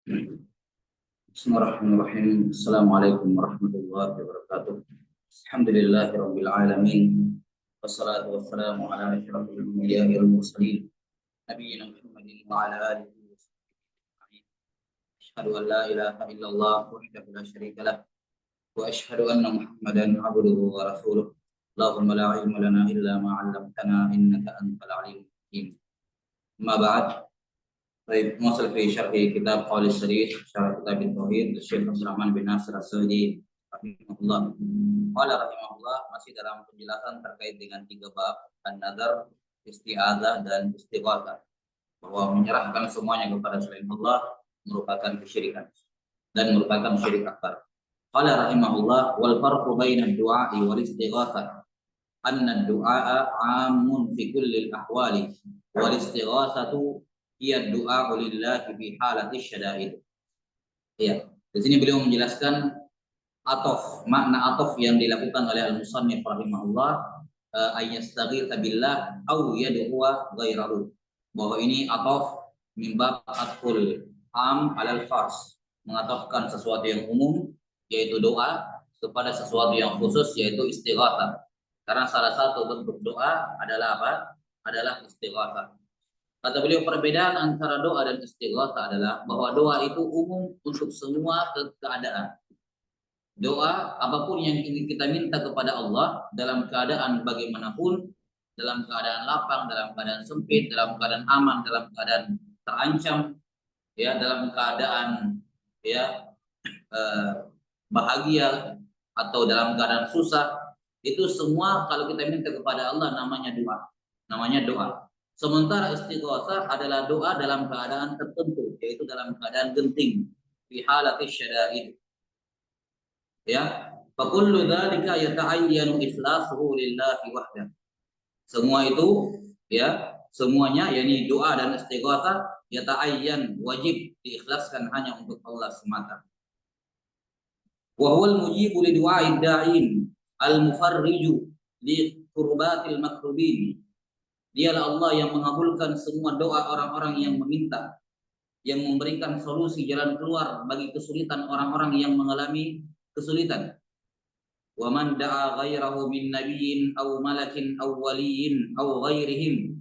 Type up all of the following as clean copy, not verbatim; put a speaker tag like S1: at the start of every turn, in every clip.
S1: Bismillahirrahmanirrahim. Assalamualaikum warahmatullahi wabarakatuh. Alhamdulillahirabbil alamin. Wassalatu wassalamu ala asyrafil anbiya'i wal mursalin nabiyina Muhammadin wa ala alihi wa sahbihi. Asyhadu an la ilaha illallah wahdahu la syarika lah wa asyhadu anna Muhammadan abduhu wa rasuluh. Allahumma la ilma lana illa ma 'allamtana innaka antal alimul hakim. Amma ba'd. Baik, masal fi syarhi kitab Qaul Sarih, syarah kitab Tauhid, Syekh Abdurrahman bin Nasir As-Sa'di rahimahullah. Qala rahimahullah, masih dalam penjelasan terkait dengan tiga bab, an-nazar, isti'adzah dan istighatsah. Bahwa menyerahkan semuanya kepada selain Allah merupakan kesyirikan dan merupakan syirik akbar. Qala rahimahullah, wal farqu baina ad-du'a'i wal istighatsah anna ad-du'a 'amun fi kulli al-ahwali wal istighatsatu hiya doa lillahi fi halati syada'id. Ya, di sini beliau menjelaskan makna atof yang dilakukan oleh al-musannif rahimahullah, ayyastaghitha billah au yad'u ghairahu. Bahwa ini atof min bab atful am alal khas, mengatofkan sesuatu yang umum yaitu doa kepada sesuatu yang khusus yaitu istighatsah. Karena salah satu bentuk doa adalah apa? Adalah istighatsah. Kata beliau, perbedaan antara doa dan istighatsah adalah bahwa doa itu umum untuk semua keadaan. Doa apapun yang ingin kita minta kepada Allah dalam keadaan bagaimanapun, dalam keadaan lapang, dalam keadaan sempit, dalam keadaan aman, dalam keadaan terancam, ya, dalam keadaan ya bahagia atau dalam keadaan susah, itu semua kalau kita minta kepada Allah namanya doa. Namanya doa. Sementara istighatsah adalah doa dalam keadaan tertentu, yaitu dalam keadaan genting, fi halati syada'id. Ya, fa kullu dzalika yata'ayyanu ikhlasuhu lillahi wahdah. Semua itu, ya, semuanya yakni doa dan istighatsah yata'ayyan, wajib diikhlaskan hanya untuk Allah semata. Wa huwal mujibu li du'a'id da'in al-mufarriju li qurbatil makrubin. Dialah Allah yang mengabulkan semua doa orang-orang yang meminta, yang memberikan solusi jalan keluar bagi kesulitan orang-orang yang mengalami kesulitan. Wa man da'a ghairahu min nabiyyin aw malakin aw waliyyin aw ghairihim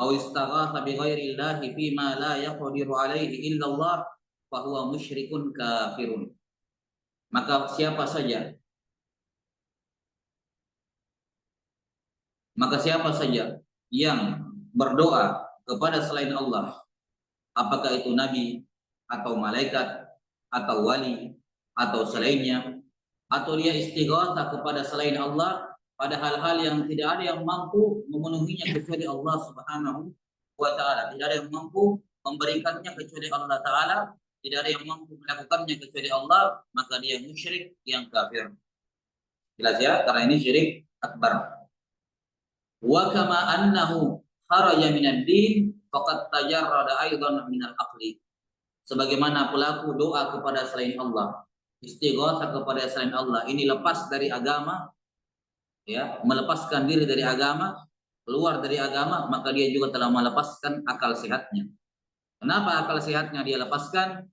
S1: aw istaghatha bi ghairi llahi fima la yaqdiru alaihi illa Allah fa huwa musyrikun kafirun. Maka siapa saja yang berdoa kepada selain Allah, apakah itu nabi atau malaikat atau wali atau selainnya, atau dia istighatsah kepada selain Allah pada hal-hal yang tidak ada yang mampu memenuhinya kecuali Allah Subhanahu wa taala, tidak ada yang mampu memberikannya kecuali Allah taala, tidak ada yang mampu melakukannya kecuali Allah, maka dia musyrik yang kafir. Jelas ya, karena ini syirik akbar. Wa kama annahu kharaja minad din faqad tajarrada aidan minal aqli. Sebagaimana pelaku doa kepada selain Allah, istighatsah kepada selain Allah, ini lepas dari agama, ya, melepaskan diri dari agama, keluar dari agama, maka dia juga telah melepaskan akal sehatnya. Kenapa akal sehatnya dia lepaskan?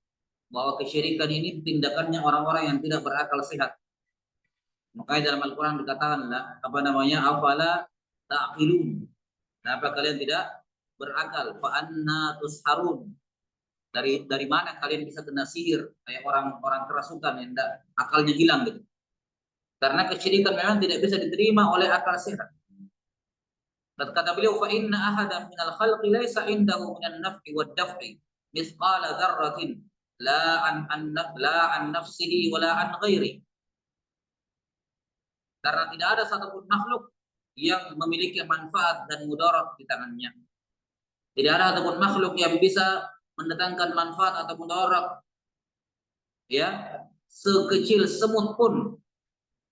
S1: Bahwa kesyirikan ini tindakannya orang-orang yang tidak berakal sehat. Makanya dalam Al-Quran dikatakan, afala ta'qilun. Kenapa kalian tidak berakal? Fa anna tusharun. Dari mana kalian bisa kena sihir kayak orang-orang kerasukan yang akalnya hilang gitu. Karena kesyirikan memang tidak bisa diterima oleh akal sehat. Kata beliau, fa inna ahadan minal khalqi laisa indahu minan naf'i wad daf'i misqala dzarratin la an nafsihi wala an ghairi. Karena tidak ada satupun makhluk yang memiliki manfaat dan mudarat di tangannya. Tidak ada satupun makhluk yang bisa mendatangkan manfaat atau mudarat, ya, sekecil semut pun,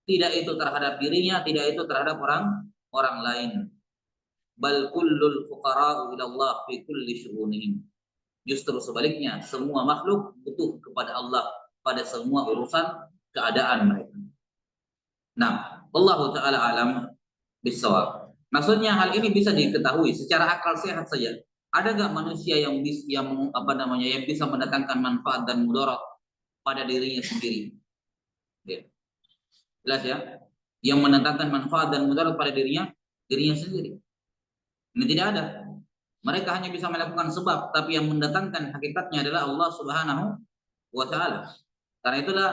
S1: tidak itu terhadap dirinya, tidak itu terhadap orang lain. Bal kullul fuqara'u ila Allah fi kulli syu'unihim. Justru sebaliknya, semua makhluk butuh kepada Allah pada semua urusan keadaan mereka. Nah, Allah taala alam bisawab. Maksudnya hal ini bisa diketahui secara akal sehat saja. Ada nggak manusia yang bisa yang bisa mendatangkan manfaat dan mudarat pada dirinya sendiri? Ya. Jelas ya? Yang mendatangkan manfaat dan mudarat pada dirinya sendiri. Ini tidak ada. Mereka hanya bisa melakukan sebab, tapi yang mendatangkan hakikatnya adalah Allah Subhanahu wa taala. Karena itulah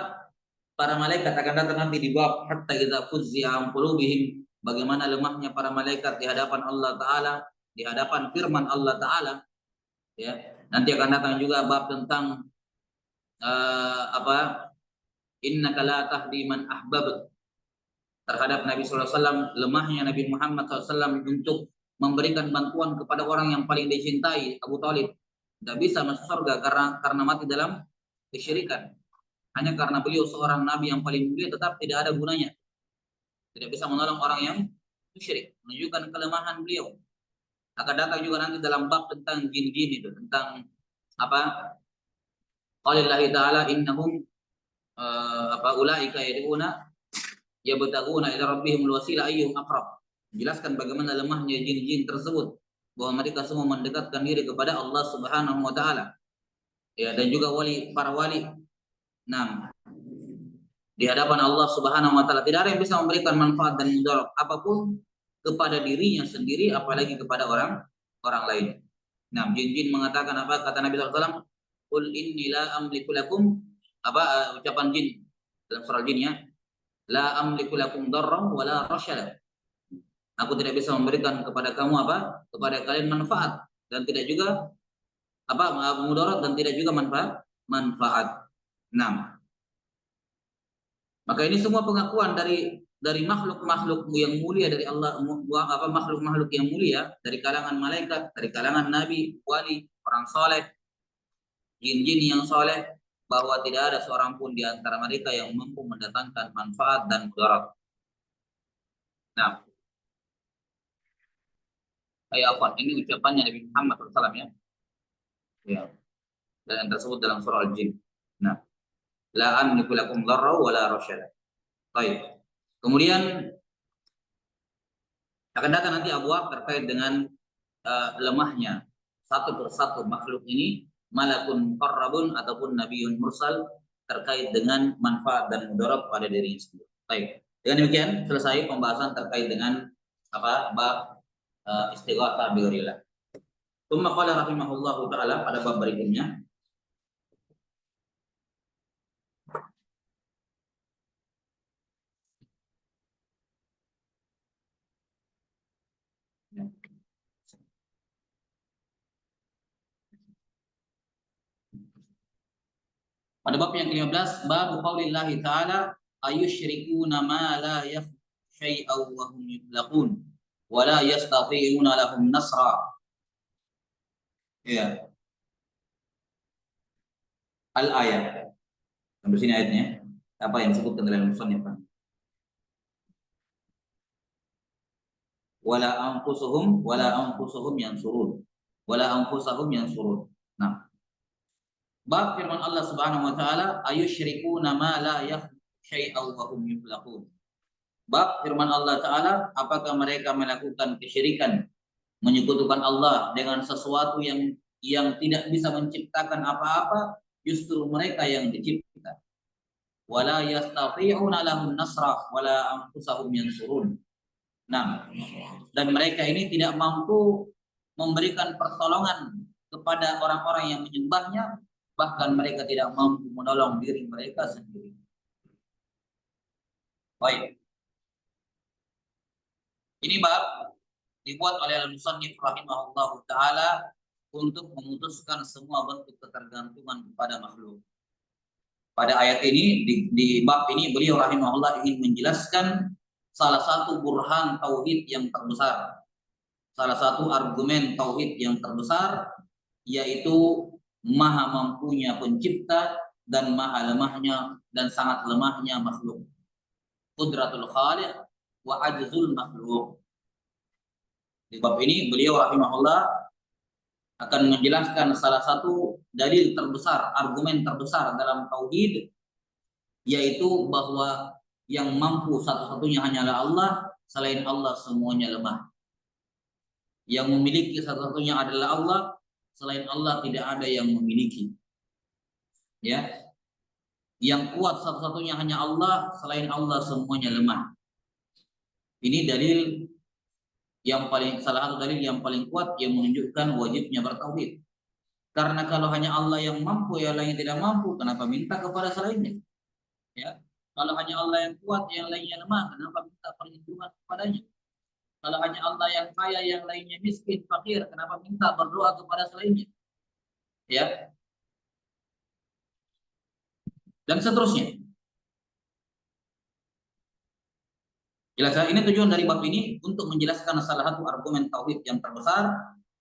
S1: para malaikat akan datang nanti di bab hatta idza fuzzi'a an qulubihim, bagaimana lemahnya para malaikat di hadapan Allah taala, di hadapan firman Allah taala, ya. Nanti akan datang juga bab tentang innaka la tahdi man ahbab, terhadap Nabi sallallahu alaihi wasallam, lemahnya Nabi Muhammad sallallahu alaihi wasallam untuk memberikan bantuan kepada orang yang paling dicintai, Abu Thalib. Tidak bisa masuk surga karena mati dalam kesyirikan. Hanya karena beliau seorang nabi yang paling mulia, tetap tidak ada gunanya. Tidak bisa menolong orang yang musyrik, menunjukkan kelemahan beliau. Akan datang juga nanti dalam bab tentang jin-jin itu, tentang apa? Qaulillahi ta'ala innahum ulaika yad'una yabtaguna ila rabbihimul wasila ayyuhum aqrab. Menjelaskan bagaimana lemahnya jin-jin tersebut, bahwa mereka semua mendekatkan diri kepada Allah Subhanahu wa taala. Ya, dan juga para wali. Nah, di hadapan Allah Subhanahu wa taala tidak ada yang bisa memberikan manfaat dan mudarat apapun kepada dirinya sendiri, apalagi kepada orang lain. Nah, jin-jin mengatakan apa? Kata Nabi sallallahu alaihi wasallam, "Qul inni la amliku lakum," ucapan jin dalam surah Jin ya, "La amliku lakum darran wala rasyada." Aku tidak bisa memberikan kepada kamu kepada kalian manfaat, dan tidak juga mudarat, dan tidak juga manfaat. Nah, maka ini semua pengakuan dari makhluk-makhluk yang mulia dari Allah, makhluk-makhluk yang mulia dari kalangan malaikat, dari kalangan nabi, wali, orang soleh, jin-jin yang soleh, bahwa tidak ada seorang pun di antara mereka yang mampu mendatangkan manfaat dan mudarat. Nah, ini ucapannya Nabi Muhammad SAW ya. Ya. Dan yang tersebut dalam surah Al-Jin. Nah, la amliku lakum dharra wa la rasyada. Baik. Kemudian akan datang nanti abwab terkait dengan lemahnya satu persatu makhluk ini, malakun muqarrabun ataupun nabiyyun mursal, terkait dengan manfaat dan mudarat pada dirinya sendiri. Baik. Dengan demikian selesai pembahasan terkait dengan bab istighatsah bi ghairillah. Tsumma qala rahimahullahu taala pada bab berikutnya, pada bab yang ke-15, bab qaulillahi ta'ala ayusyrikuna ma la yafshay'aw wa hum yuflaqun wa la yastati'una lahum nasra. Ya. Al-ayat. Sampai sini ayatnya. Apa yang disebutkan dalam musannif? Wala anfusuhum yansurun. Wala anfusahum yansurun. Nah, bab firman Allah Subhanahu wa taala ayusyrikuna ma la yafshay'aw wa hum yuflaqun. Bab firman Allah taala, apakah mereka melakukan kesyirikan, menyekutukan Allah dengan sesuatu yang tidak bisa menciptakan apa-apa, justru mereka yang dicipta. Wala yastati'una lahum nasra wala anfusahum yansurun. Nah, dan mereka ini tidak mampu memberikan pertolongan kepada orang-orang yang menyembahnya, bahkan mereka tidak mampu menolong diri mereka sendiri. Baik. Ini bab dibuat oleh al-musannif rahimahullahu taala untuk memutuskan semua bentuk ketergantungan kepada makhluk. Pada ayat ini, di bab ini, beliau rahimahullah ingin menjelaskan salah satu burhan tauhid yang terbesar, salah satu argumen tauhid yang terbesar, yaitu maha mampunya pencipta dan maha lemahnya dan sangat lemahnya makhluk. Qudratul khaliq wa ajzul makhluk. Di bab ini beliau rahimahullah akan menjelaskan salah satu dalil terbesar, argumen terbesar dalam tauhid, yaitu bahwa yang mampu satu-satunya hanyalah Allah, selain Allah semuanya lemah. Yang memiliki satu-satunya adalah Allah, selain Allah tidak ada yang memiliki. Ya, yang kuat satu-satunya hanya Allah, selain Allah semuanya lemah. Ini dalil yang paling, salah satu dalil yang paling kuat yang menunjukkan wajibnya bertauhid. Karena kalau hanya Allah yang mampu, yang lainnya tidak mampu, kenapa minta kepada selainnya? Ya, kalau hanya Allah yang kuat, yang lainnya lemah, kenapa minta perlindungan kepadanya? Kalau hanya Allah yang kaya, yang lainnya miskin, fakir, kenapa minta berdoa kepada selainnya? Ya, dan seterusnya. Jelas ya? Ini tujuan dari bab ini untuk menjelaskan salah satu argumen tauhid yang terbesar,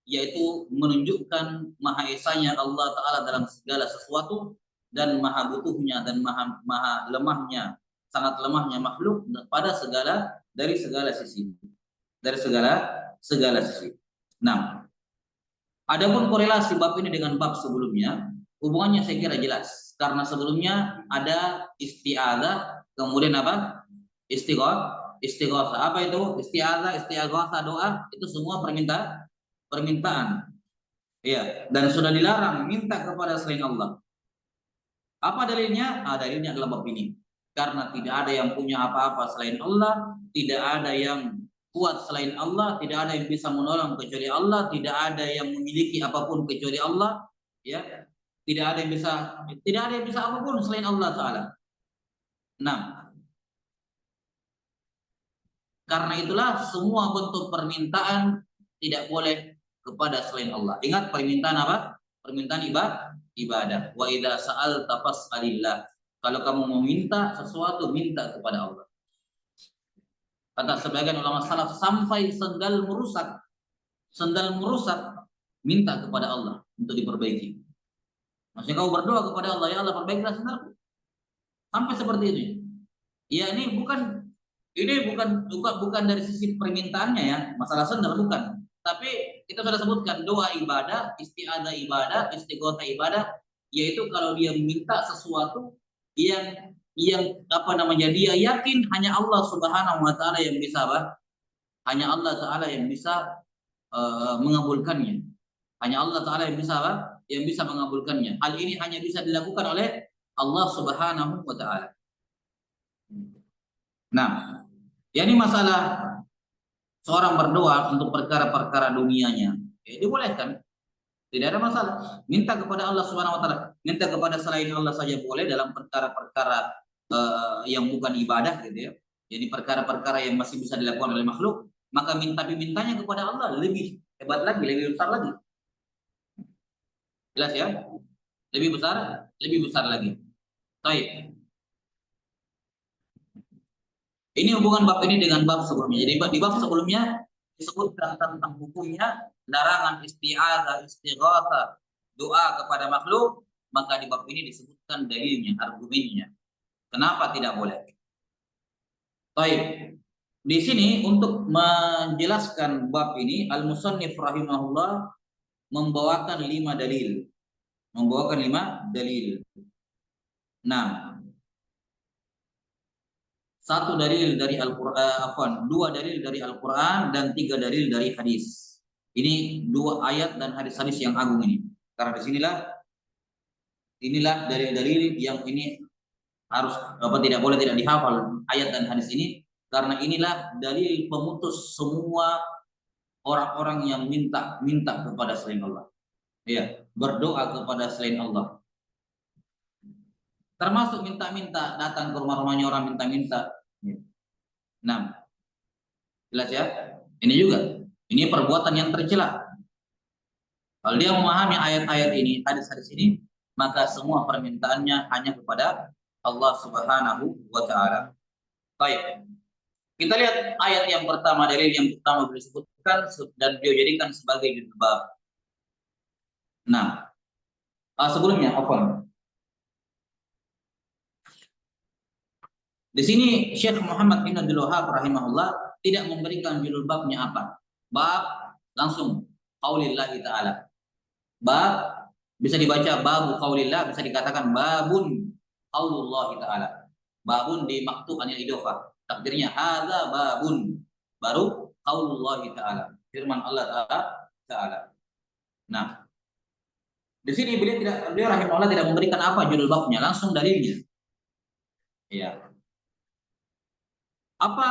S1: yaitu menunjukkan maha esanya Allah Ta'ala dalam segala sesuatu, dan maha butuhnya dan maha lemahnya, sangat lemahnya makhluk pada segala, dari segala sisi, dari segala sisi. Nah, adapun korelasi bab ini dengan bab sebelumnya, hubungannya saya kira jelas, karena sebelumnya ada isti'adzah, kemudian apa? Istighosa. Apa itu? Isti'adzah, istighosa, doa, itu semua permintaan. Iya, dan sudah dilarang minta kepada selain Allah. Apa dalilnya? Dalilnya adalah bab ini. Karena tidak ada yang punya apa-apa selain Allah, tidak ada yang kuat selain Allah, tidak ada yang bisa menolong kecuali Allah, tidak ada yang memiliki apapun kecuali Allah, ya. Tidak ada yang bisa apapun selain Allah Ta'ala. Nah, karena itulah semua bentuk permintaan tidak boleh kepada selain Allah. Ingat permintaan apa? Permintaan ibadah. Wa idza sa'alta fas'alillah. Kalau kamu mau minta sesuatu, minta kepada Allah. Kata sebagian ulama salaf, sampai sendal merusak, minta kepada Allah untuk diperbaiki. Maksudnya kau berdoa kepada Allah, ya Allah perbaikilah sendalku. Sampai seperti itu. Ya, ini bukan dari sisi permintaannya ya, masalah sendal bukan. Tapi kita sudah sebutkan doa ibadah, isti'adzah ibadah, istighotsah ibadah, yaitu kalau dia minta sesuatu yang apa namanya, dia yakin hanya Allah Subhanahu wa taala yang bisa apa? Hanya Allah taala yang bisa mengabulkannya. Hanya Allah taala yang bisa apa? Yang bisa mengabulkannya. Hal ini hanya bisa dilakukan oleh Allah Subhanahu wa taala. Nah, ya ini masalah seorang berdoa untuk perkara-perkara dunianya, ya dibolehkan, tidak ada masalah. Minta kepada Allah Subhanahu wa taala, minta kepada selain Allah saja boleh dalam perkara-perkara yang bukan ibadah gitu ya. Jadi perkara-perkara yang masih bisa dilakukan oleh makhluk, maka mintanya kepada Allah lebih hebat lagi, lebih besar lagi. Jelas ya? Lebih besar lagi. Baik. Ini hubungan bab ini dengan bab sebelumnya. Jadi di bab sebelumnya disebutkan tentang hukumnya larangan isti'adzah, istighatsah, doa kepada makhluk, maka di bab ini disebutkan dalilnya, argumennya. Kenapa tidak boleh? Baik. Di sini untuk menjelaskan bab ini, Al-Musannif rahimahullah membawakan 5 dalil. Membawakan 5 dalil. Nah, 1 dalil dari Al-Quran, 2 dalil dari Al-Quran, dan 3 dalil dari hadis. Ini 2 ayat dan hadis-hadis yang agung ini. Karena inilah dalil-dalil yang ini harus tidak dihafal ayat dan hadis ini, karena inilah dalil pemutus semua orang-orang yang minta kepada selain Allah. Ya, berdoa kepada selain Allah. Termasuk minta-minta, datang ke rumah-rumahnya orang minta-minta. Nah, jelas ya. Ini juga, ini perbuatan yang tercela. Kalau dia memahami ayat-ayat ini, hadis-hadis ini, maka semua permintaannya hanya kepada Allah Subhanahu wa taala. Baik. Kita lihat ayat yang pertama, dalil yang pertama disebutkan dan dia jadikan sebagai judul bab. Nah, sebelumnya apa? Di sini Syekh Muhammad bin Abdul Wahab rahimahullah tidak memberikan judul babnya apa. Bab langsung qaulillahi ta'ala. Bab bisa dibaca babu qaulillah, bisa dikatakan babun qaulullahi ta'ala. Babun di maktu anil idhofah. Takdirnya hadza babun, baru qaulullahi ta'ala. firman Allah Ta'ala. Nah, di sini beliau rahimahullah tidak memberikan apa judul babnya, langsung dalilnya. Ya. Apa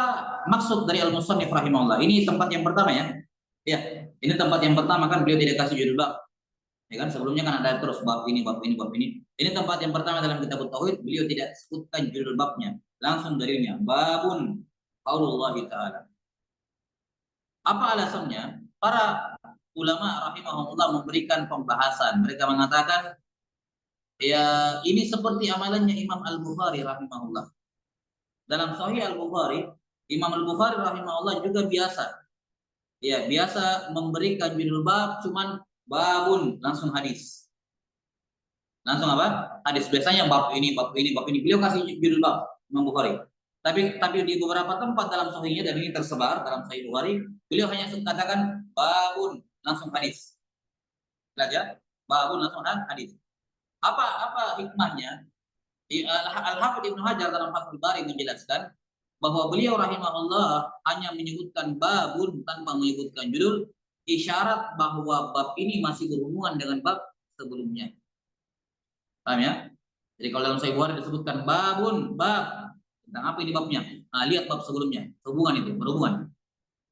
S1: maksud dari al-musannif rahimahullah? Ini tempat yang pertama ya. Ya, ini tempat yang pertama kan beliau tidak kasih judul bab. Ya kan sebelumnya kan ada terus bab ini, bab ini, bab ini. Ini tempat yang pertama dalam kitab tauhid beliau tidak sebutkan judul babnya, langsung dalilnya. Babun qaulullah ta'ala. Apa alasannya? Para ulama rahimahullah memberikan pembahasan. Mereka mengatakan ya ini seperti amalannya Imam Al-Bukhari rahimahullah. Dalam Sahih Al-Bukhari, Imam Al-Bukhari rahimahullah juga biasa memberikan judul bab cuman babun, langsung hadis. Langsung apa? Hadis. Biasanya bab ini, bab ini, bab ini. Beliau kasih judul bab Imam Bukhari. Tapi di beberapa tempat dalam sahihnya, dan ini tersebar dalam Sahih Bukhari, beliau hanya katakan babun, langsung hadis. Belajar babun langsung hadis. Apa hikmahnya? Al-Hafidz Ibnu Hajar dalam Fathul Bari menjelaskan bahwa beliau rahimahullah hanya menyebutkan babun tanpa menyebutkan judul, isyarat bahwa bab ini masih berhubungan dengan bab sebelumnya. Paham ya? Jadi kalau dalam Sahih Bukhari disebutkan babun, bab tentang apa ini babnya? Nah, lihat bab sebelumnya, berhubungan.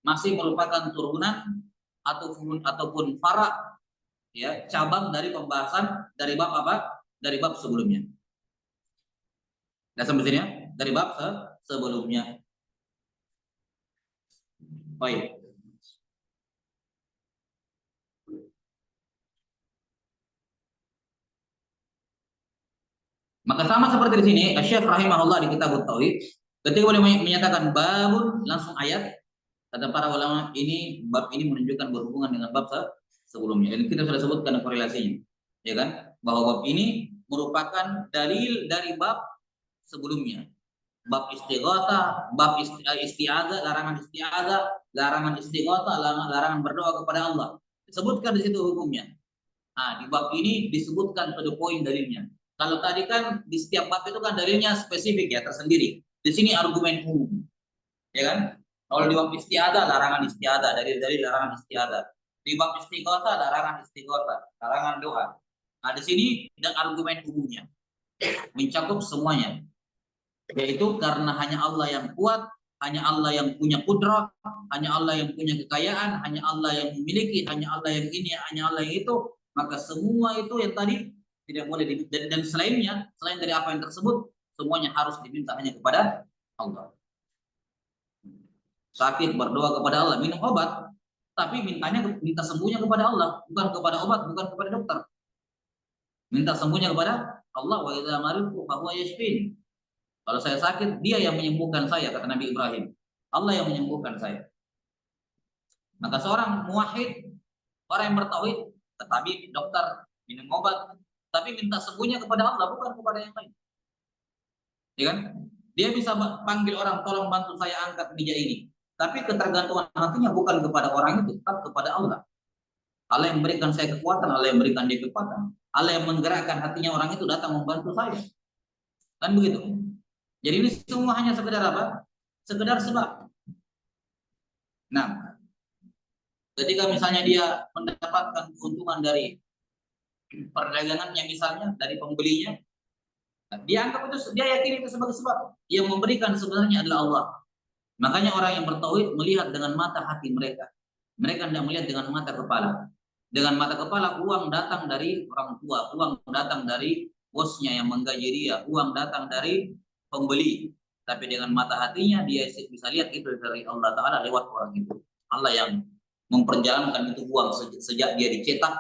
S1: Masih merupakan turunan ataupun farak, ya, cabang dari pembahasan dari bab apa? Dari bab sebelumnya. Nah, sampai sini ya, dari bab sebelumnya. Baik. Maka sama seperti di sini, Syekh rahimahullah di kitab Tauhid, ketika boleh menyatakan babun langsung ayat, kata para ulama ini bab ini menunjukkan berhubungan dengan bab sebelumnya. Dan kita sudah sebutkan korelasinya, ya kan? Bahwa bab ini merupakan dalil dari bab sebelumnya. Bab istighatsah, bab isti'adzah, larangan istighatsah, larangan berdoa kepada Allah. Disebutkan di situ hukumnya. Nah, di bab ini disebutkan pada poin dalilnya. Kalau tadi kan di setiap bab itu kan dalilnya spesifik ya, tersendiri. Di sini argumen umum. Ya kan? Kalau di bab isti'adzah, larangan isti'adzah, dari larangan isti'adzah. Di bab istighatsah, larangan istighatsah, larangan doa. Nah, di sini ada argumen umumnya. Mencakup semuanya. Yaitu karena hanya Allah yang kuat, hanya Allah yang punya kudrah, hanya Allah yang punya kekayaan, hanya Allah yang memiliki, hanya Allah yang ini, hanya Allah yang itu, maka semua itu yang tadi tidak boleh dan selainnya, selain dari apa yang tersebut, semuanya harus diminta hanya kepada Allah. Sakit berdoa kepada Allah, minum obat, tapi minta sembuhnya kepada Allah, bukan kepada obat, bukan kepada dokter. Minta sembuhnya kepada Allah. Wa idza maridtu fa huwa yashfin. Kalau saya sakit, dia yang menyembuhkan saya, kata Nabi Ibrahim. Allah yang menyembuhkan saya. Maka seorang muwahhid, orang yang bertauhid, tetapi dokter, minum obat, tapi minta sembuhnya kepada Allah, bukan kepada yang lain. Ya kan? Dia bisa panggil orang, tolong bantu saya angkat meja ini. Tapi ketergantungan hatinya bukan kepada orang itu, tetap kepada Allah. Allah yang memberikan saya kekuatan, Allah yang memberikan dia kekuatan. Allah yang menggerakkan hatinya orang itu datang membantu saya. Kan begitu? Jadi ini semua hanya sekedar apa? Sekedar sebab. Nah, ketika misalnya dia mendapatkan keuntungan dari perdagangannya misalnya, dari pembelinya, dia anggap itu, dia yakin itu sebagai sebab. Yang memberikan sebenarnya adalah Allah. Makanya orang yang bertauhid melihat dengan mata hati mereka. Mereka tidak melihat dengan mata kepala. Dengan mata kepala uang datang dari orang tua, uang datang dari bosnya yang menggaji dia, uang datang dari pembeli. Tapi dengan mata hatinya dia bisa lihat itu dari Allah Ta'ala lewat orang itu. Allah yang memperjalankan itu uang sejak dia dicetak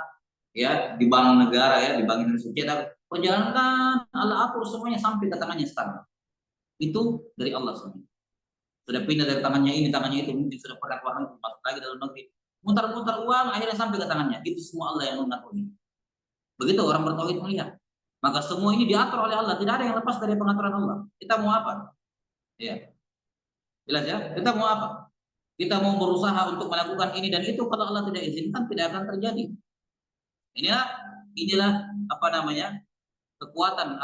S1: ya di bank negara ya, di bank Indonesia cetak, perjalankan Allah atur semuanya sampai ke tangannya sekarang. Itu dari Allah SWT. Sudah pindah dari tangannya ini, tangannya itu, mungkin sudah pernah keluar negeri, masuk lagi dalam negeri, mutar-mutar uang, akhirnya sampai ke tangannya. Itu semua Allah yang mengaturnya. Begitu orang bertauhid melihat. Maka semua ini diatur oleh Allah, tidak ada yang lepas dari pengaturan Allah. Kita mau apa? Ya, jelas ya. Kita mau apa? Kita mau berusaha untuk melakukan ini dan itu, kalau Allah tidak izinkan, tidak akan terjadi. Inilah apa namanya? Kekuatan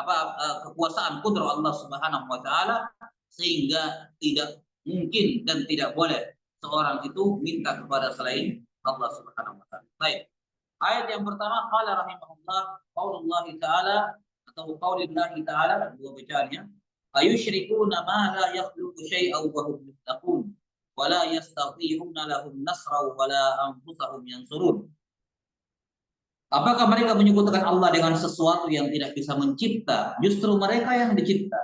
S1: kekuasaan kudrah Allah Subhanahu wa taala, sehingga tidak mungkin dan tidak boleh seorang itu minta kepada selain Allah Subhanahu wa taala. Baik. Ayat yang pertama qala rahimahullah qaulullah taala atau qaulillah taala, dua bacaannya, ayusyrikuna ma la yakhluqu syai'an wa hum yattaqun wa la yastati'una lahum nasra wa la anfusahum yansurun. Apakah mereka menyekutukan Allah dengan sesuatu yang tidak bisa mencipta, justru mereka yang dicipta?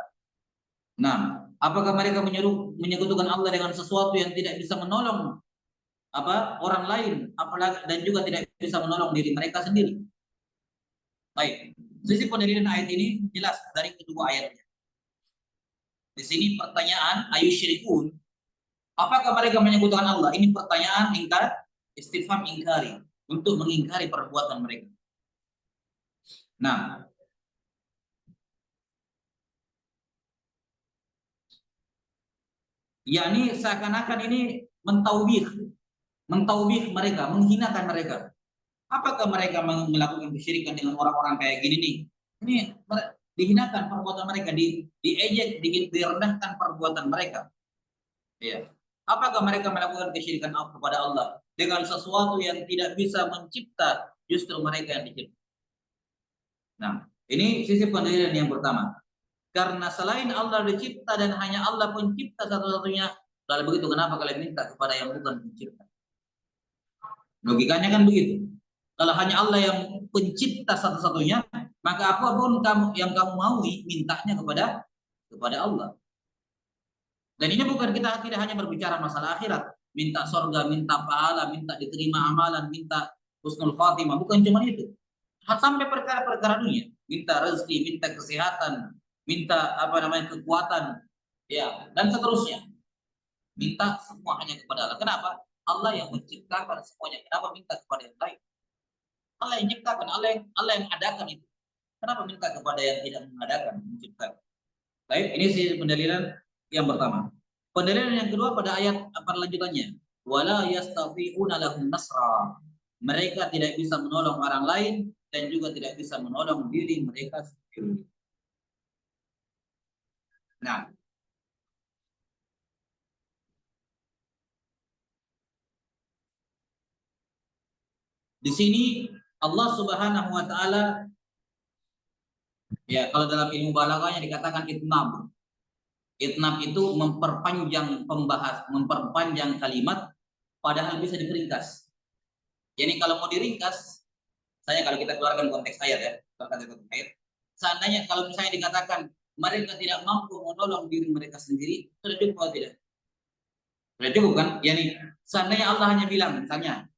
S1: Nah, apakah mereka menyekutukan Allah dengan sesuatu yang tidak bisa menolong orang lain, apalagi dan juga tidak bisa menolong diri mereka sendiri? Baik, sisi pendalilan ayat ini jelas dari kedua ayatnya. Di sini pertanyaan ayusyirikun, apakah mereka menyekutukan Allah? Ini pertanyaan ingkar, istifham ingkari, untuk mengingkari perbuatan mereka. Nah, yakni seakan-akan ini mentaubih mereka, menghinakan mereka. Apakah mereka melakukan kesyirikan dengan orang-orang kayak gini nih? Ini dihinakan perbuatan mereka, diejek, direndahkan perbuatan mereka. Ya. Apakah mereka melakukan kesyirikan kepada Allah dengan sesuatu yang tidak bisa mencipta, justru mereka yang dicipta? Nah, ini sisi pendalilan yang pertama. Karena selain Allah dicipta dan hanya Allah pencipta satu-satunya, kalau begitu kenapa kalian minta kepada yang bukan pencipta? Logikanya kan begitu. Kalau hanya Allah yang pencipta satu-satunya, maka apapun yang kamu maui, mintanya kepada Allah. Dan ini bukan kita tidak hanya berbicara masalah akhirat, minta surga, minta pahala, minta diterima amalan, minta husnul khatimah, bukan cuma itu. Sampai perkara-perkara dunia, minta rezeki, minta kesehatan, minta kekuatan, ya, dan seterusnya. Minta semua hanya kepada Allah. Kenapa? Allah yang menciptakan semuanya. Kenapa minta kepada yang lain? Allah yang ciptakan, Allah yang adakan itu. Kenapa minta kepada yang tidak mengadakan, menciptakan? Baik, ini sih pendalilan yang pertama. Pendalilan yang kedua pada ayat lanjutannya. Wala yastafi'una lahum nasra. Mereka tidak bisa menolong orang lain dan juga tidak bisa menolong diri mereka sendiri. Nah, di sini Allah Subhanahu wa taala, ya, kalau dalam ilmu balaghahnya dikatakan itnab. Itnab itu memperpanjang kalimat padahal bisa diperingkas. Jadi kalau mau diringkas, kalau kita keluarkan konteks ayat ya, seandainya kalau misalnya dikatakan mereka tidak mampu menolong diri mereka sendiri, sudah cukup atau tidak? Sudah cukup kan? Yani seandainya Allah hanya bilang misalnya,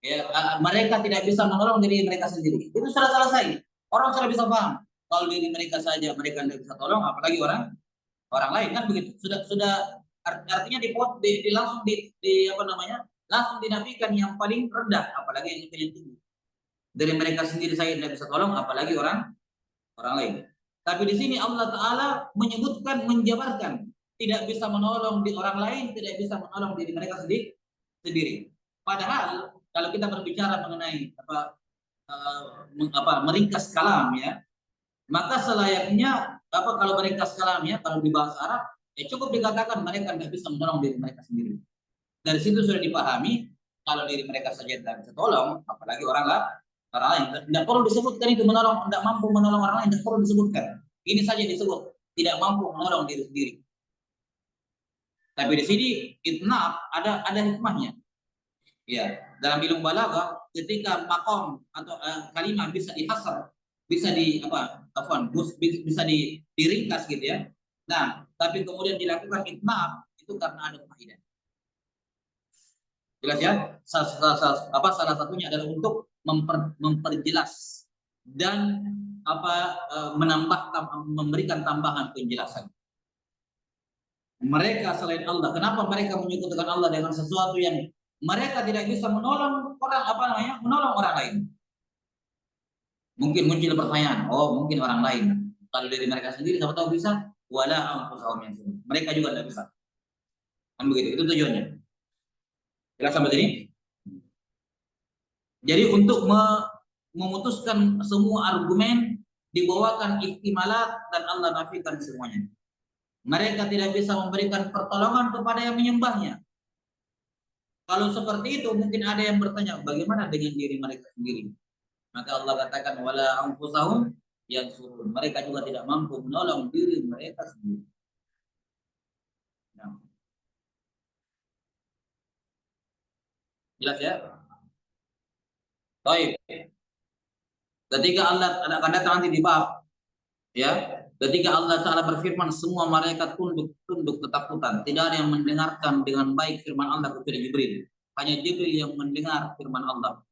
S1: ya, mereka tidak bisa menolong diri mereka sendiri, itu sudah selesai. Orang sudah bisa paham. Kalau diri mereka saja mereka tidak bisa tolong, apalagi orang lain, kan begitu. Sudah artinya langsung dinafikan yang paling rendah, apalagi yang paling tinggi. Dari mereka sendiri saya tidak bisa tolong, apalagi orang lain. Tapi di sini Allah Ta'ala menyebutkan, menjabarkan, tidak bisa menolong di orang lain, tidak bisa menolong diri mereka sendiri. Padahal kalau kita berbicara mengenai meringkas kalam ya, maka selayaknya kalau meringkas kalamnya, kalau di bahasa Arab, ya cukup dikatakan mereka tidak bisa menolong diri mereka sendiri. Dari situ sudah dipahami kalau diri mereka saja tidak bisa tolong, apalagi orang lain. Tidak perlu disebutkan itu tidak mampu menolong orang lain, tidak perlu disebutkan. Ini saja disebut tidak mampu menolong diri sendiri. Tapi di sini itnab ada hikmahnya. Ya, dalam ilmu balaghah ketika makom atau kalimat bisa dihasar, bisa bisa diringkas gitu ya. Nah, tapi kemudian dilakukan itnab itu karena ada faedah. Jelas ya? Salah satunya adalah untuk memperjelas dan memberikan tambahan penjelasan. Mereka selain Allah, kenapa mereka menyekutukan Allah dengan sesuatu yang mereka tidak bisa menolong orang lain? Mungkin muncul pertanyaan, mungkin orang lain. Kalau dari mereka sendiri siapa tahu bisa, wala anfusahum yansurun. Mereka juga tidak bisa. Kan begitu, itu tujuannya. Jelas sampai sini? Jadi untuk memutuskan semua argumen dibawakan ihtimalat dan Allah nafikan semuanya. Mereka tidak bisa memberikan pertolongan kepada yang menyembahnya. Kalau seperti itu mungkin ada yang bertanya, bagaimana dengan diri mereka sendiri? Maka Allah katakan wala anfusahum yansurun. Mereka juga tidak mampu menolong diri mereka sendiri. Nah, jelas ya? Baik. Ketika Allah akan datang nanti di bab, ya, ketika Allah Taala berfirman semua malaikat tunduk ketakutan, tidak ada yang mendengarkan dengan baik firman Allah kecuali Jibril. Hanya Jibril yang mendengar firman Allah.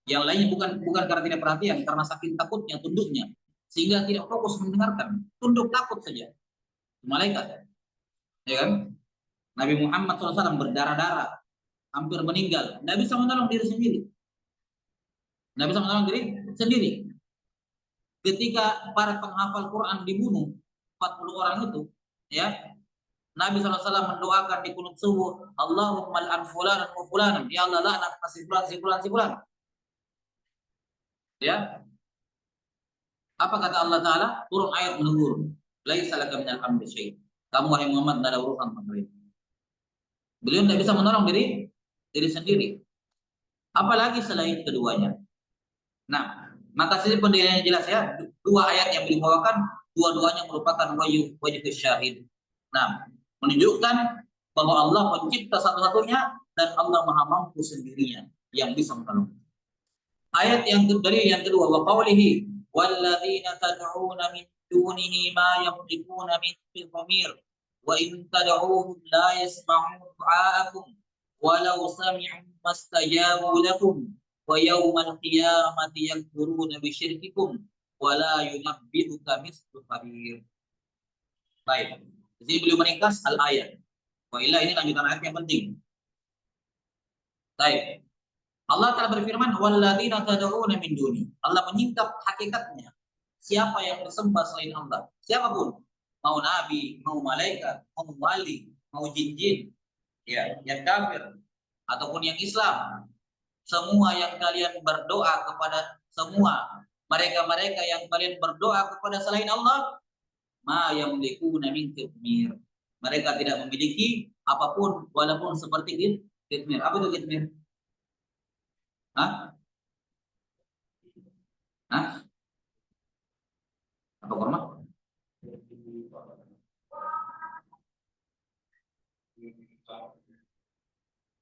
S1: Yang lainnya bukan karena tidak perhatian, karena saking takutnya tunduknya, sehingga tidak fokus mendengarkan, tunduk takut saja. Malaikat, ya kan? Nabi Muhammad SAW berdarah-darah, hampir meninggal, tidak bisa menolong diri sendiri. Tidak bisa menolong diri sendiri. Ketika para penghafal Quran dibunuh, 40 orang itu, ya, Nabi SAW mendoakan di kunut subuh, Allahumma al'an fulanan wa fulanan, ya Allah laknat si fulan, si fulan, si fulan. Ya, apa kata Allah Ta'ala? Turun ayat menegur. Laisa laka minal amri syai'. Kamu wahai Muhammad tidak ada urusan sama itu. Beliau tidak bisa menolong diri sendiri. Apalagi selain keduanya. Nah, maka sini pendiriannya jelas ya. Dua ayat yang dibawakan, dua-duanya merupakan wajib syahid. Nah, menunjukkan bahwa Allah pencipta satu-satunya dan Allah maha mampu sendirinya yang bisa menolong. Ayat yang kedua, wa qawlihi walladzina tad'una min dunihi ma yamlikuna min qitmir wa in tad'uhum la yasma'u du'aakum walau sami'u mastajabu lakum wa yawmal qiyamati yakfuruna bi syirkikum wa la yunabbi'uka mithlu khabir. Baik. Jadi beliau meringkas al-ayat. Wa illa ini lanjutan ayat yang penting. Baik. Allah telah berfirman, "Walladzina tad'una min duni." Allah menyingkap hakikatnya. Siapa yang bersembah selain Allah? Siapapun. Mau nabi, mau malaikat, mau wali, mau jin-jin, ya, yang kafir ataupun yang Islam. Semua yang kalian berdoa kepada semua mereka-mereka yang kalian berdoa kepada selain Allah, ma yamlikuna min qitmir. Mereka tidak memiliki apapun walaupun seperti qitmir. Apa itu qitmir? Hah? Hah? Apa kurma?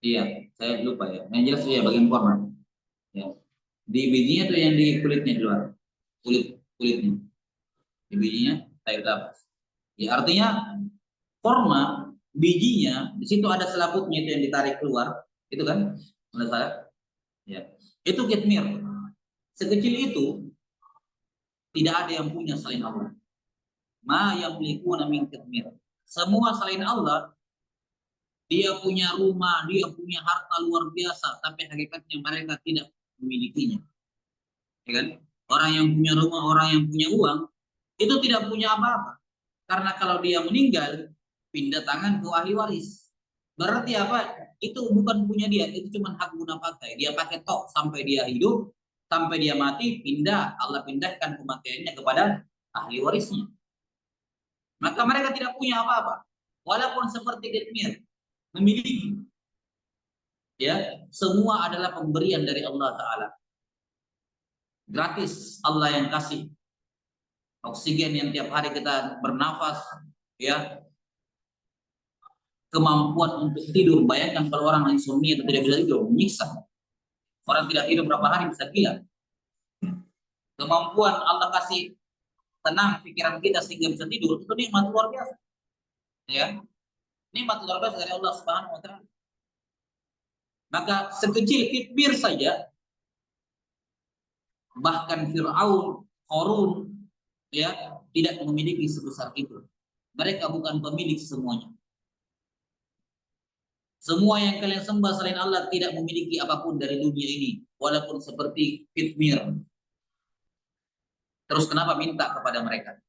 S1: Iya, saya lupa ya. Yang jelas ya bagian kurma. Ya. Di bijinya tuh yang di kulitnya di luar. Kulitnya. Di bijinya sayur tapas. Ya artinya kurma bijinya di situ ada selaputnya itu yang ditarik keluar, itu kan? Menurut saya. Ya. Itu kitmir. Sekecil itu tidak ada yang punya selain Allah. Ma yamlikuna min kitmir. Semua selain Allah dia punya rumah, dia punya harta luar biasa, tapi hakikatnya mereka tidak memilikinya. Ya kan? Orang yang punya rumah, orang yang punya uang, itu tidak punya apa-apa. Karena kalau dia meninggal, pindah tangan ke ahli waris. Berarti apa? Itu bukan punya dia, itu cuma hak guna pakai. Dia pakai tok sampai dia hidup, sampai dia mati, pindah. Allah pindahkan pemakaiannya kepada ahli warisnya. Maka mereka tidak punya apa-apa. Walaupun seperti Getmir, memiliki. Ya, semua adalah pemberian dari Allah Ta'ala. Gratis Allah yang kasih. Oksigen yang tiap hari kita bernafas, ya, kemampuan untuk tidur. Bayangkan kalau orang insomnia itu tidak bisa tidur, menyiksa. Orang tidak tidur berapa hari bisa gila. Kemampuan Allah kasih tenang pikiran kita sehingga bisa tidur, itu nikmat luar biasa. Ya, nikmat luar biasa dari Allah Subhanahu wa Ta'ala. Maka sekecil kitmir saja, bahkan Fir'aun, Qarun, ya, tidak memiliki sebesar itu. Mereka bukan pemilik semuanya. Semua yang kalian sembah selain Allah tidak memiliki apapun dari dunia ini, walaupun seperti kitmir. Terus kenapa minta kepada mereka?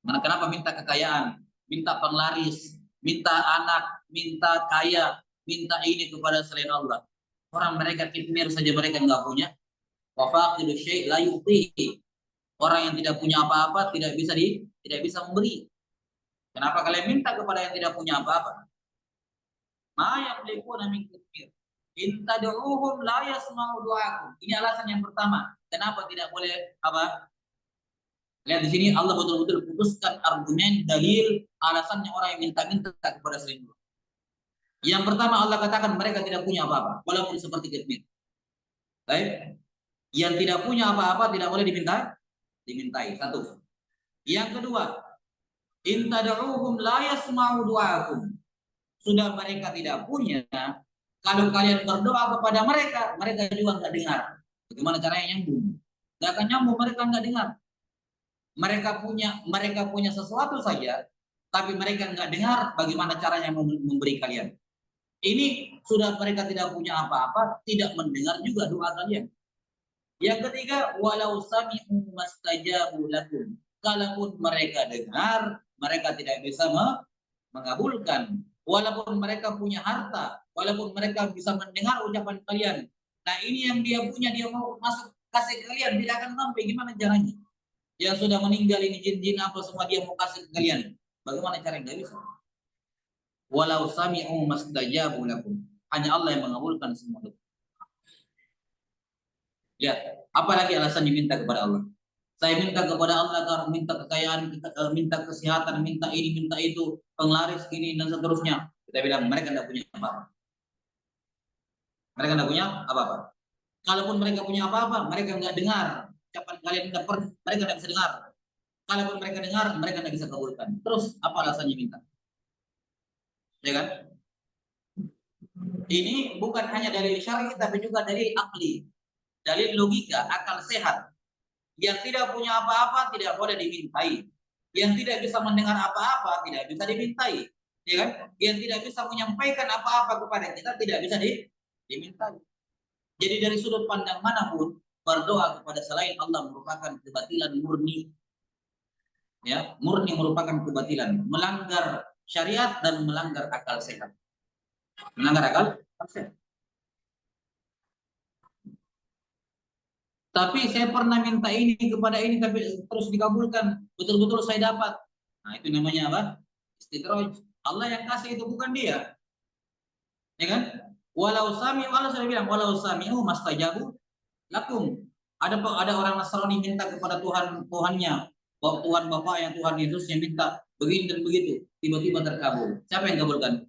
S1: Kenapa minta kekayaan, minta penglaris, minta anak, minta kaya, minta ini kepada selain Allah? Orang mereka kitmir saja mereka nggak punya. Wa faqidu syai' la yu'tihi. Orang yang tidak punya apa-apa tidak bisa memberi. Kenapa kalian minta kepada yang tidak punya apa-apa? Ma yamlikuna min kitmir. In tad'uuhum la yasma'u du'aakum. Ini alasan yang pertama. Kenapa tidak boleh apa? Lihat di sini Allah betul-betul putuskan argumen, dalil, alasannya orang yang minta-minta kepada selain Allah. Yang pertama Allah katakan mereka tidak punya apa-apa, walaupun seperti ketmit. Baik. Yang tidak punya apa-apa tidak boleh dimintai. Satu. Yang kedua, in tad'uuhum la yasma'u du'aakum. Sudah mereka tidak punya, kalau kalian berdoa kepada mereka, mereka juga nggak dengar. Bagaimana caranya nyambung? Nggak akan nyambung, mereka nggak dengar. Mereka punya sesuatu saja, tapi mereka nggak dengar bagaimana caranya memberi kalian. Ini sudah mereka tidak punya apa-apa, tidak mendengar juga doa kalian. Yang ketiga, walau sami'u mastajabu lakum. Kalaupun mereka dengar, mereka tidak bisa mengabulkan. Walaupun mereka punya harta, walaupun mereka bisa mendengar ucapan kalian. Nah ini yang dia punya, dia mau masuk kasih ke kalian, tidak akan sampai. Gimana caranya? Yang sudah meninggal ini jin-jin apa semua dia mau kasih ke kalian. Bagaimana caranya? Nggak bisa. Walau sami'u mastajabu lakum. Hanya Allah yang mengabulkan semua itu. Lihat, apalagi alasan diminta kepada Allah. Saya minta kepada Allah agar minta kekayaan, minta kesehatan, minta ini, minta itu, penglaris ini dan seterusnya. Kita bilang mereka tidak punya apa-apa. Mereka tidak punya apa-apa. Kalaupun mereka punya apa-apa, mereka nggak dengar. Ucapan kalian mereka tidak bisa dengar. Kalaupun mereka dengar, mereka tidak bisa kabulkan. Terus apa alasannya minta? Ya kan? Ini bukan hanya dalil syar'i tapi juga dalil akli, dalil logika, akal sehat. Yang tidak punya apa-apa tidak boleh dimintai. Yang tidak bisa mendengar apa-apa tidak bisa dimintai. Ya kan? Yang tidak bisa menyampaikan apa-apa kepada kita tidak bisa dimintai. Jadi dari sudut pandang manapun berdoa kepada selain Allah merupakan kebatilan murni. Ya, murni merupakan kebatilan, melanggar syariat dan melanggar akal sehat. Melanggar akal sehat. Tapi saya pernah minta ini kepada ini tapi terus dikabulkan, betul-betul saya dapat. Nah, itu namanya apa? Istidraj. Allah yang kasih itu bukan dia. Ya kan? Walau sami, Allah sudah bilang walau sami'u mastajabu lakum. Ada orang Nasrani minta kepada Tuhannya, Tuhan Bapak yang Tuhan Yesus yang minta begini dan begitu, tiba-tiba terkabul. Siapa yang kabulkan?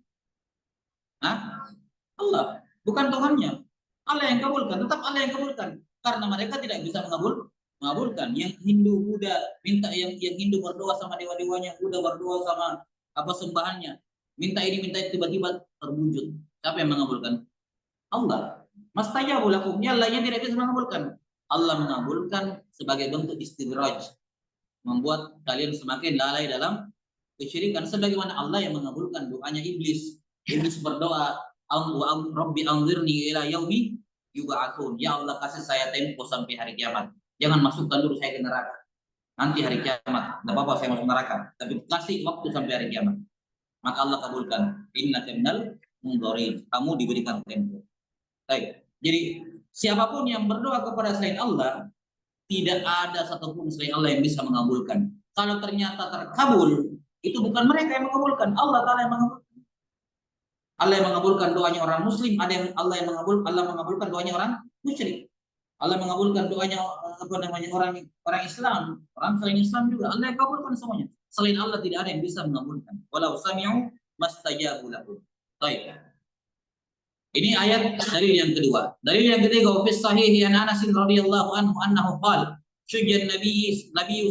S1: Hah? Allah, bukan Tuhannya. Allah yang kabulkan, tetap Allah yang kabulkan. Karena mereka tidak bisa mengabulkan. Yang Hindu Buddha minta yang Hindu berdoa sama dewa-dewanya, Buddha berdoa sama apa sembahannya. Minta ini minta itu tiba-tiba terwujud. Siapa yang mengabulkan? Allah. Mastajabu lakum, ya Allah yang tidak bisa mengabulkan. Allah mengabulkan sebagai bentuk istidraj, membuat kalian semakin lalai dalam kesyirikan sebagaimana Allah yang mengabulkan doanya iblis. Iblis berdoa, Rabbi anzirni ila yaumi yub'atsun. Ya Allah kasih saya tempo sampai hari kiamat. Jangan masukkan dulu saya ke neraka. Nanti hari kiamat, enggak apa-apa saya masuk neraka, tapi kasih waktu sampai hari kiamat. Maka Allah kabulkan. Innaka minal mundzirin. Kamu diberikan tempo. Baik. Jadi siapapun yang berdoa kepada selain Allah, tidak ada satupun selain Allah yang bisa mengabulkan. Kalau ternyata terkabul, itu bukan mereka yang mengabulkan, Allah Ta'ala yang mengabulkan. Allah yang mengabulkan doanya orang Muslim, Allah mengabulkan doanya orang musyrik. Allah mengabulkan doanya orang Islam, orang selain Islam juga Allah yang kabulkan semuanya. Selain Allah tidak ada yang bisa mengabulkan. Walau sami'u mastajabu lahu. Baik. Ini ayat dalil yang kedua. Dalil yang ketiga, fi sahih an Anas radhiyallahu anhu annahu qala syujjan Nabi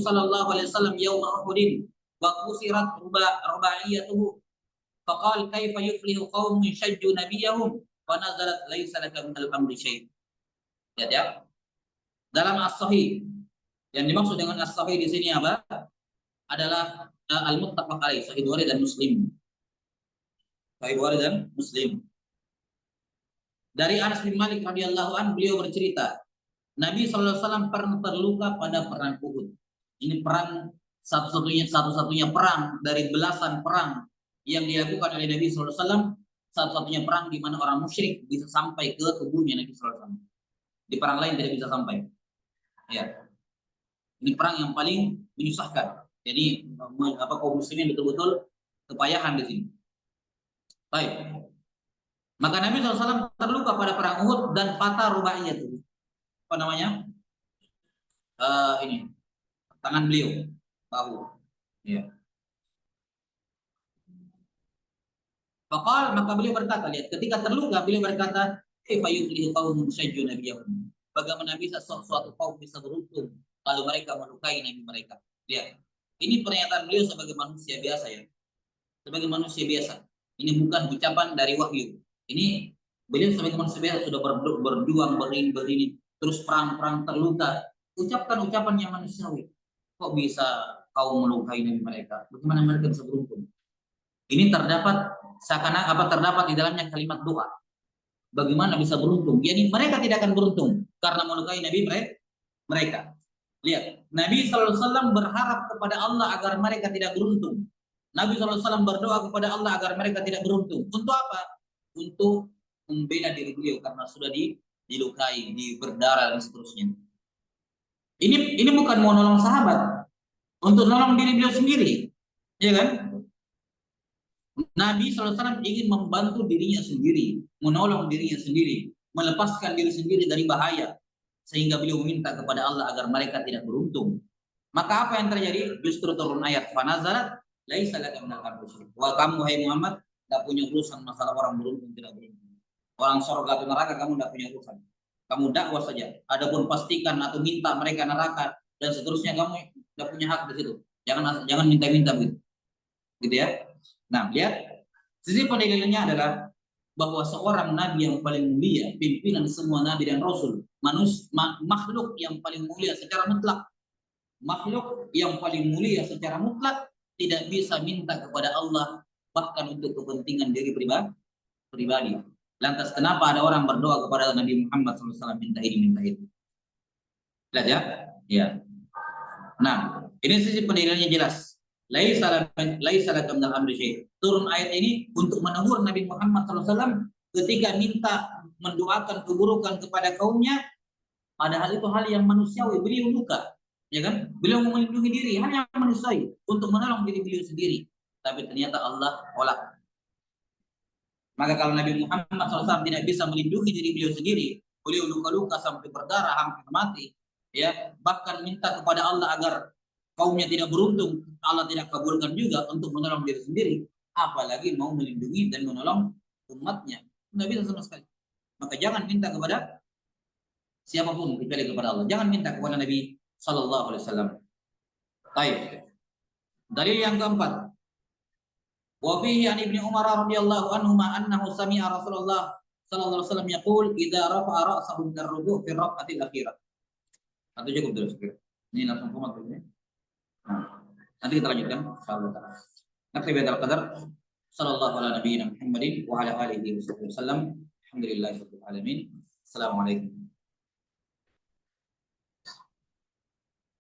S1: sallallahu alaihi wasallam yaum Uhud wa kusirat rubaiyatuhu faqala kaifa yuflihu qaumun syajju nabiyahum wa nazalat laisa laka minal amri syai'. Ya. Dalam as-sahih yang dimaksud dengan as-sahih di sini apa? Adalah al-muttafaq alaih, sahih Bukhari dan Muslim. Sahih Bukhari dan Muslim. Dari Anas bin Malik radhiyallahu anhu, beliau bercerita, Nabi SAW pernah terluka pada perang Uhud. Ini perang satu-satunya perang dari belasan perang yang dilakukan oleh Nabi SAW. Satu-satunya perang di mana orang musyrik bisa sampai ke tubuhnya Nabi SAW. Di perang lain tidak bisa sampai. Ya, ini perang yang paling menyusahkan. Jadi kaum muslimin betul-betul kepayahan di sini. Baik. Maka Nabi SAW terluka pada perang Uhud dan patah rubaiyah itu. Apa namanya? Ini tangan beliau, bahu. Ya. Maka beliau berkata, lihat, ketika terluka beliau berkata, kaifa yuflihu qaumun syajju nabiyahum. Bagaimana bisa suatu kaum bisa beruntung kalau mereka melukai nabi mereka? Lihat. Ini pernyataan beliau sebagai manusia biasa ya. Sebagai manusia biasa. Ini bukan ucapan dari wahyu. Ini beliau sebagai manusia biasa sudah berjuang berdiri terus perang-perang terluka. Ucapkan ucapan yang manusiawi. Kok bisa kau melukai nabi mereka? Bagaimana mereka bisa beruntung? Ini terdapat di dalamnya kalimat doa. Bagaimana bisa beruntung? Yani mereka tidak akan beruntung karena melukai nabi mereka. Lihat, Nabi SAW berharap kepada Allah agar mereka tidak beruntung. Nabi SAW berdoa kepada Allah agar mereka tidak beruntung. Untuk apa? Untuk membela diri beliau karena sudah dilukai, berdarah dan seterusnya. Ini bukan mau nolong sahabat, untuk nolong diri beliau sendiri, ya kan? Nabi SAW ingin membantu dirinya sendiri, menolong dirinya sendiri, melepaskan diri sendiri dari bahaya, sehingga beliau meminta kepada Allah agar mereka tidak beruntung. Maka apa yang terjadi? Justru turun ayat fanazalat laisa laka minal amri syai'. Wa kamu hai Muhammad tidak punya urusan masalah orang beruntung tidak beruntung. Orang surga atau neraka kamu tidak punya urusan. Kamu dakwah saja. Adapun pastikan atau minta mereka neraka dan seterusnya kamu tidak punya hak di situ. Jangan minta-minta begitu. Gitu ya. Nah, lihat sisi pendalilannya adalah bahwa seorang nabi yang paling mulia, pimpinan semua nabi dan rasul, makhluk yang paling mulia secara mutlak, makhluk yang paling mulia secara mutlak tidak bisa minta kepada Allah bahkan untuk kepentingan diri pribadi. Lantas kenapa ada orang berdoa kepada Nabi Muhammad SAW minta ini minta itu? Lihat ya, ya. Nah, ini sisi pendiriannya jelas. Laisa laka minal amri syai'. Turun ayat ini untuk menegur Nabi Muhammad SAW ketika minta mendoakan keburukan kepada kaumnya, padahal itu hal yang manusiawi. Beliau luka, ya kan? Beliau mau melindungi diri, hal yang manusiawi untuk menolong diri beliau sendiri. Tapi ternyata Allah tolak. Maka kalau Nabi Muhammad SAW tidak bisa melindungi diri beliau sendiri, beliau luka-luka sampai berdarah hampir mati, ya, bahkan minta kepada Allah agar kaumnya tidak beruntung, Allah tidak kabulkan juga untuk menolong diri sendiri, apalagi mau melindungi dan menolong umatnya. Tidak bisa sama sekali. Maka jangan minta kepada siapapun kecuali kepada Allah. Jangan minta kepada Nabi Sallallahu Alaihi Wasallam. Baik. Dalil yang keempat. Wa fihi an Ibnu Umar radhiyallahu anhu annahu sami'a Rasulullah sallallahu alaihi wasallam yaqul idza rafa'a ra'sahu min ar-ruku' fi raq'atil akhirah. Atau cukup dulu sekira. Ini langsung komat dulu ya. Nah, nanti kita lanjutkan insyaallah taala. Nakfi bihadzal qadar. Sallallahu ala nabiyyina Muhammadin wa ala alihi wasallam. Alhamdulillahirabbil alamin. Assalamualaikum.